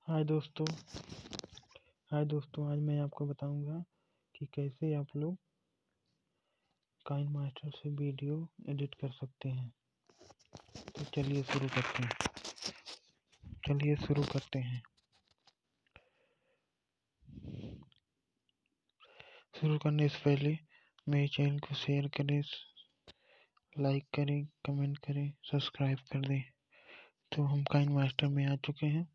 हाय दोस्तों आज मैं आपको बताऊंगा कि कैसे आप लोग काइन मास्टर से वीडियो एडिट कर सकते हैं। तो चलिए शुरू करते हैं। शुरू करने से पहले मेरे चैनल को शेयर करें, लाइक करें, कमेंट करें, सब्सक्राइब कर दें। तो हम काइन मास्टर में आ चुके हैं।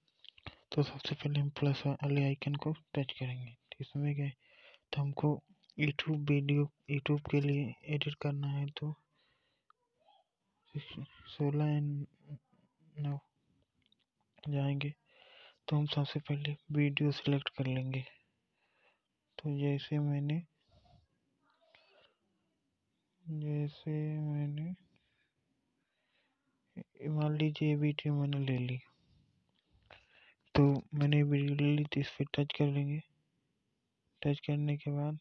तो सबसे पहले हम प्लस वाले आइकन को टच करेंगे। तो इसमें गए तो हमको यूट्यूब के लिए एडिट करना है। तो 16:9 जाएंगे तो हम सबसे पहले वीडियो सिलेक्ट कर लेंगे। तो जैसे मैंने मान लीजिए वीडियो मैंने ले ली। तो मैंने वीडियो ले ली तो इस पर टच कर लेंगे। टच करने के बाद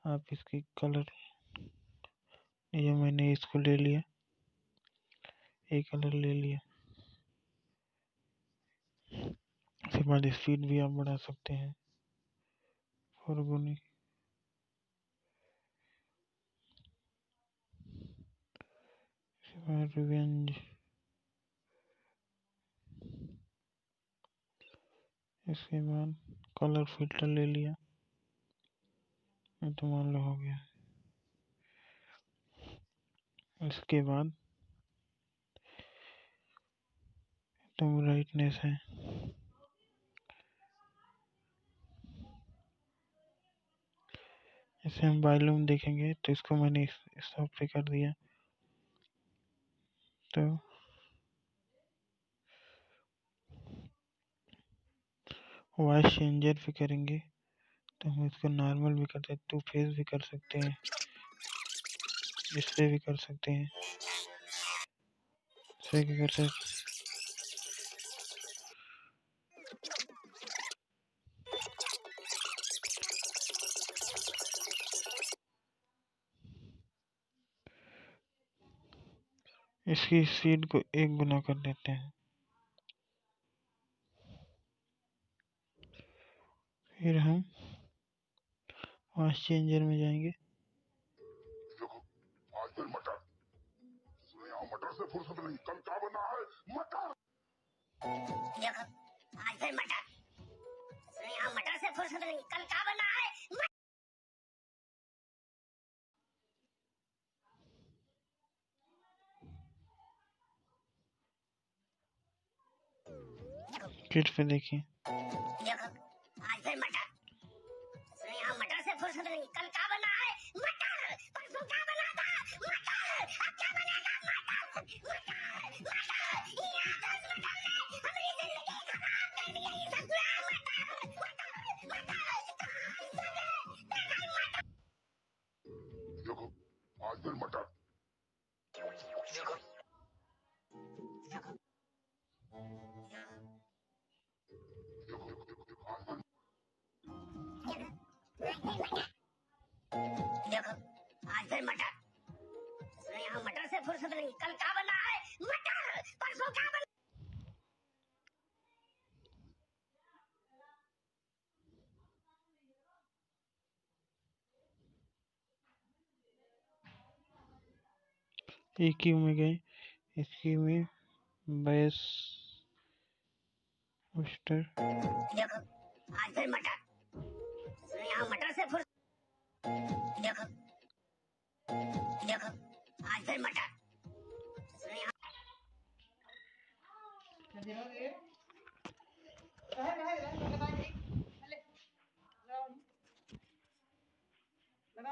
आप इसकी कलर, ये मैंने इसको ले लिया, एक कलर ले लिया। उसके बाद स्पीड भी आप बढ़ा सकते हैं 4 गुनी। रिवेंज, इसके बाद कलर फिल्टर ले लिया। ये तो मान लो हो गया। इसके बाद तो ब्राइटनेस है, जैसे हम वॉल्यूम देखेंगे तो इसको मैंने इस पे कर दिया। तो वॉइस चेंजर पे करेंगे तो हम इसको नॉर्मल भी कर सकते हैं, 2 फेस भी कर सकते हैं, इस पे भी कर सकते हैं, इसे भी कर सकते। इसकी स्पीड को 1 गुना कर देते हैं। फिर हम वॉइस चेंजर में जाएंगे। मटर से फुर्सत नहीं, कल क्या बना है मटर। देखो आज फिर मटर, यहाँ मटर से फुर्सत नहीं, कल क्या बना है मटर। किट पे देखिए, देखो आज फिर मटर, यहाँ मटर से फुर्सत नहीं, कल क्या बना है मटर, परसों क्या बना था मटर, अब क्या बनेगा मटर, हमारी जिंदगी खराब कर दी है ये सब मटर। देखो आज फिर मटर, देखो आज फिर मटर, यहाँ मटर से फुर्सत नहीं, कल क्या बना है मटर, परसों क्या बना। EQ में गए, EQ में बेस बूस्टर, देखो आज फिर मटर, यहाँ मटर से फुर्सत, देखो आज फिर मटर, लगा